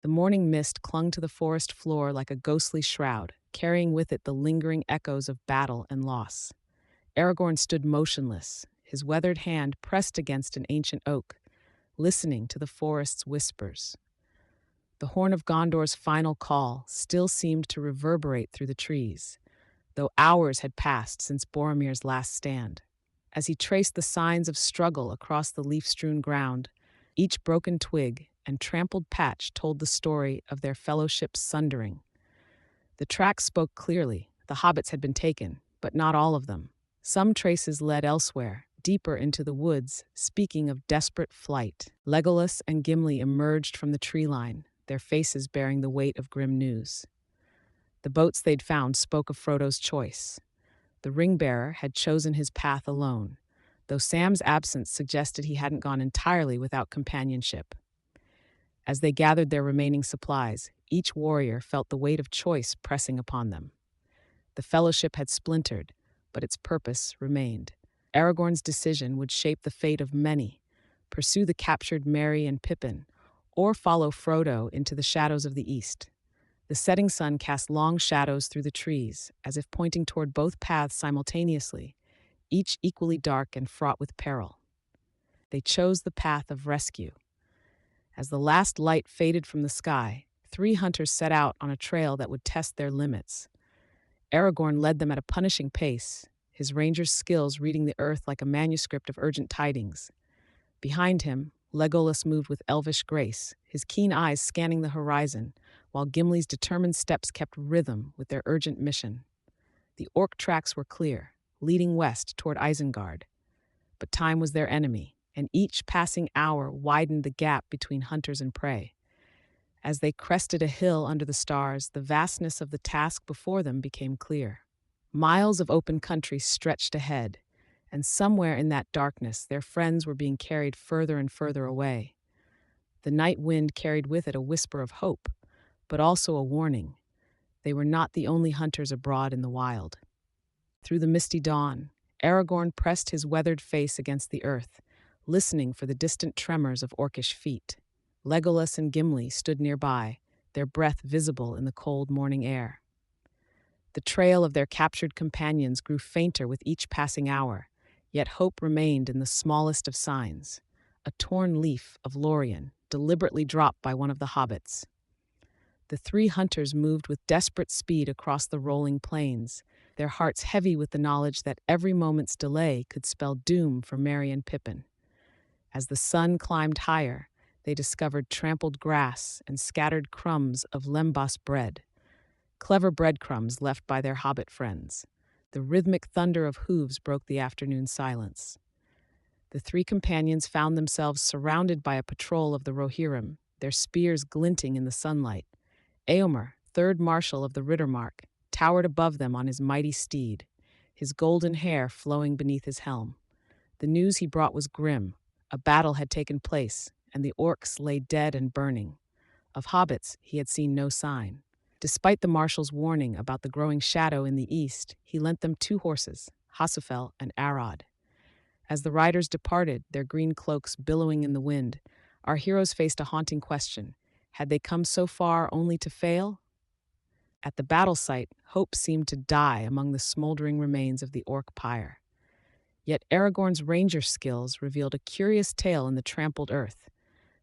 The morning mist clung to the forest floor like a ghostly shroud, carrying with it the lingering echoes of battle and loss. Aragorn stood motionless, his weathered hand pressed against an ancient oak, listening to the forest's whispers. The horn of Gondor's final call still seemed to reverberate through the trees, though hours had passed since Boromir's last stand. As he traced the signs of struggle across the leaf-strewn ground, each broken twig and trampled patch told the story of their fellowship's sundering. The tracks spoke clearly. The hobbits had been taken, but not all of them. Some traces led elsewhere, deeper into the woods, speaking of desperate flight. Legolas and Gimli emerged from the tree line, their faces bearing the weight of grim news. The boats they'd found spoke of Frodo's choice. The ring-bearer had chosen his path alone, though Sam's absence suggested he hadn't gone entirely without companionship. As they gathered their remaining supplies, each warrior felt the weight of choice pressing upon them. The fellowship had splintered, but its purpose remained. Aragorn's decision would shape the fate of many: pursue the captured Merry and Pippin, or follow Frodo into the shadows of the east. The setting sun cast long shadows through the trees, as if pointing toward both paths simultaneously, each equally dark and fraught with peril. They chose the path of rescue. As the last light faded from the sky, 3 hunters set out on a trail that would test their limits. Aragorn led them at a punishing pace, his ranger's skills reading the earth like a manuscript of urgent tidings. Behind him, Legolas moved with elvish grace, his keen eyes scanning the horizon, while Gimli's determined steps kept rhythm with their urgent mission. The orc tracks were clear, leading west toward Isengard. But time was their enemy, and each passing hour widened the gap between hunters and prey. As they crested a hill under the stars, the vastness of the task before them became clear. Miles of open country stretched ahead, and somewhere in that darkness their friends were being carried further and further away. The night wind carried with it a whisper of hope, but also a warning. They were not the only hunters abroad in the wild. Through the misty dawn, Aragorn pressed his weathered face against the earth, listening for the distant tremors of orcish feet. Legolas and Gimli stood nearby, their breath visible in the cold morning air. The trail of their captured companions grew fainter with each passing hour, yet hope remained in the smallest of signs: a torn leaf of Lorien, deliberately dropped by one of the hobbits. The 3 hunters moved with desperate speed across the rolling plains, their hearts heavy with the knowledge that every moment's delay could spell doom for Merry and Pippin. As the sun climbed higher, they discovered trampled grass and scattered crumbs of lembas bread, clever breadcrumbs left by their hobbit friends. The rhythmic thunder of hooves broke the afternoon silence. The 3 companions found themselves surrounded by a patrol of the Rohirrim, their spears glinting in the sunlight. Eomer, 3rd Marshal of the Riddermark, towered above them on his mighty steed, his golden hair flowing beneath his helm. The news he brought was grim. A battle had taken place, and the orcs lay dead and burning. Of hobbits, he had seen no sign. Despite the marshal's warning about the growing shadow in the east, he lent them 2 horses, Hasufel and Arod. As the riders departed, their green cloaks billowing in the wind, our heroes faced a haunting question. Had they come so far only to fail? At the battle site, hope seemed to die among the smoldering remains of the orc pyre. Yet Aragorn's ranger skills revealed a curious tale in the trampled earth,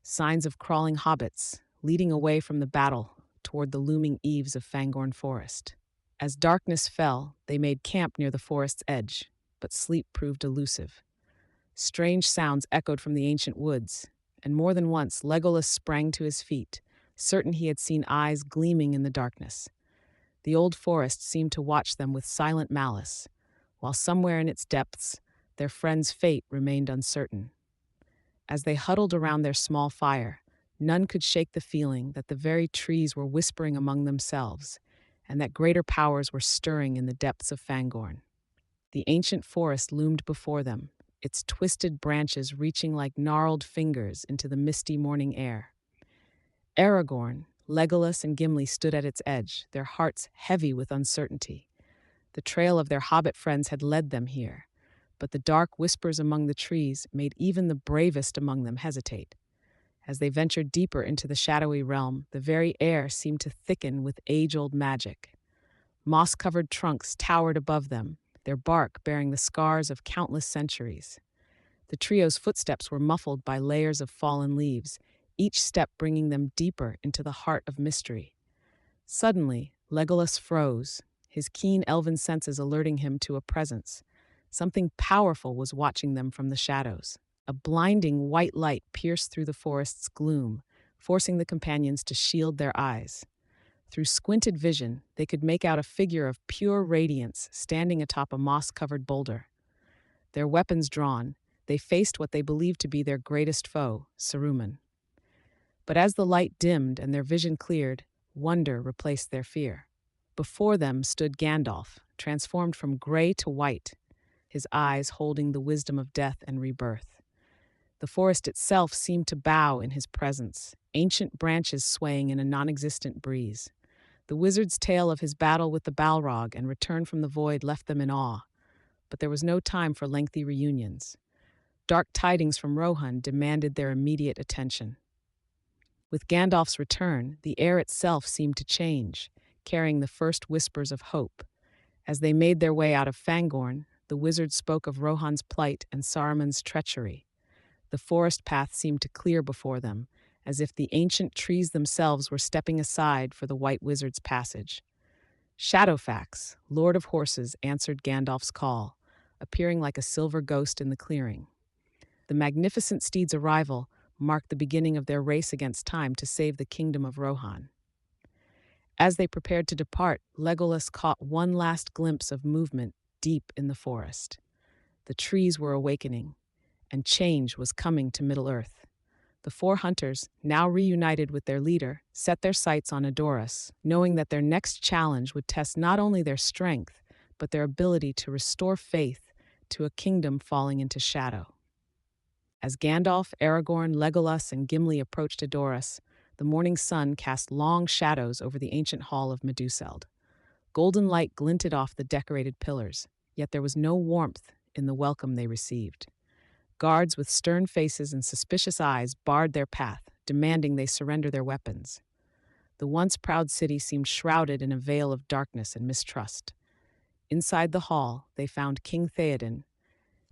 signs of crawling hobbits, leading away from the battle toward the looming eaves of Fangorn Forest. As darkness fell, they made camp near the forest's edge, but sleep proved elusive. Strange sounds echoed from the ancient woods, and more than once Legolas sprang to his feet, certain he had seen eyes gleaming in the darkness. The old forest seemed to watch them with silent malice, while somewhere in its depths, their friend's fate remained uncertain. As they huddled around their small fire, none could shake the feeling that the very trees were whispering among themselves, and that greater powers were stirring in the depths of Fangorn. The ancient forest loomed before them, its twisted branches reaching like gnarled fingers into the misty morning air. Aragorn, Legolas, and Gimli stood at its edge, their hearts heavy with uncertainty. The trail of their hobbit friends had led them here, but the dark whispers among the trees made even the bravest among them hesitate. As they ventured deeper into the shadowy realm, the very air seemed to thicken with age-old magic. Moss-covered trunks towered above them, their bark bearing the scars of countless centuries. The trio's footsteps were muffled by layers of fallen leaves, each step bringing them deeper into the heart of mystery. Suddenly, Legolas froze, his keen elven senses alerting him to a presence. Something powerful was watching them from the shadows. A blinding white light pierced through the forest's gloom, forcing the companions to shield their eyes. Through squinted vision, they could make out a figure of pure radiance standing atop a moss-covered boulder. Their weapons drawn, they faced what they believed to be their greatest foe, Saruman. But as the light dimmed and their vision cleared, wonder replaced their fear. Before them stood Gandalf, transformed from gray to white, his eyes holding the wisdom of death and rebirth. The forest itself seemed to bow in his presence, ancient branches swaying in a non-existent breeze. The wizard's tale of his battle with the Balrog and return from the void left them in awe, but there was no time for lengthy reunions. Dark tidings from Rohan demanded their immediate attention. With Gandalf's return, the air itself seemed to change, carrying the first whispers of hope. As they made their way out of Fangorn, the wizard spoke of Rohan's plight and Saruman's treachery. The forest path seemed to clear before them, as if the ancient trees themselves were stepping aside for the White Wizard's passage. Shadowfax, Lord of Horses, answered Gandalf's call, appearing like a silver ghost in the clearing. The magnificent steed's arrival marked the beginning of their race against time to save the kingdom of Rohan. As they prepared to depart, Legolas caught one last glimpse of movement deep in the forest. The trees were awakening, and change was coming to Middle-earth. The four hunters, now reunited with their leader, set their sights on Edoras, knowing that their next challenge would test not only their strength, but their ability to restore faith to a kingdom falling into shadow. As Gandalf, Aragorn, Legolas, and Gimli approached Edoras, the morning sun cast long shadows over the ancient hall of Meduseld. Golden light glinted off the decorated pillars, yet there was no warmth in the welcome they received. Guards with stern faces and suspicious eyes barred their path, demanding they surrender their weapons. The once proud city seemed shrouded in a veil of darkness and mistrust. Inside the hall, they found King Theoden,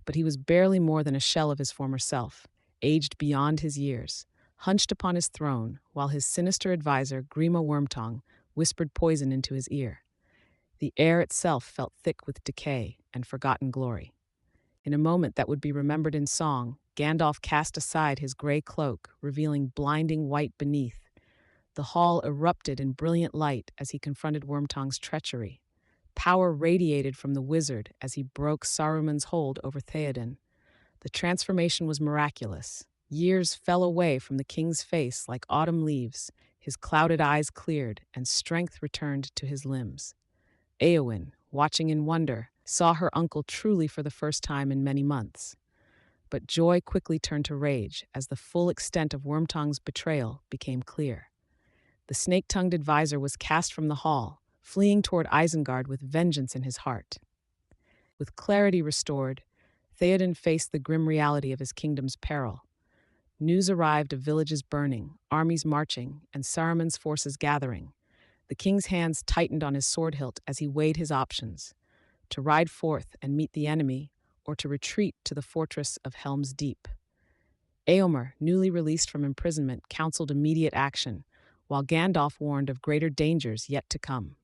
but he was barely more than a shell of his former self, aged beyond his years, hunched upon his throne, while his sinister advisor, Grima Wormtongue, whispered poison into his ear. The air itself felt thick with decay and forgotten glory. In a moment that would be remembered in song, Gandalf cast aside his gray cloak, revealing blinding white beneath. The hall erupted in brilliant light as he confronted Wormtongue's treachery. Power radiated from the wizard as he broke Saruman's hold over Theoden. The transformation was miraculous. Years fell away from the king's face like autumn leaves, his clouded eyes cleared, and strength returned to his limbs. Éowyn, watching in wonder, saw her uncle truly for the first time in many months. But joy quickly turned to rage as the full extent of Wormtongue's betrayal became clear. The snake-tongued advisor was cast from the hall, fleeing toward Isengard with vengeance in his heart. With clarity restored, Theoden faced the grim reality of his kingdom's peril. News arrived of villages burning, armies marching, and Saruman's forces gathering. The king's hands tightened on his sword hilt as he weighed his options: to ride forth and meet the enemy, or to retreat to the fortress of Helm's Deep. Éomer, newly released from imprisonment, counseled immediate action, while Gandalf warned of greater dangers yet to come.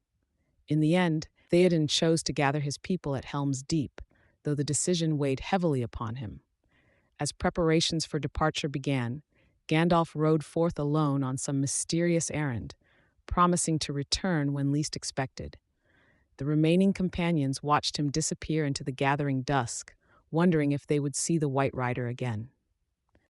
In the end, Theoden chose to gather his people at Helm's Deep, though the decision weighed heavily upon him. As preparations for departure began, Gandalf rode forth alone on some mysterious errand, promising to return when least expected. The remaining companions watched him disappear into the gathering dusk, wondering if they would see the White Rider again.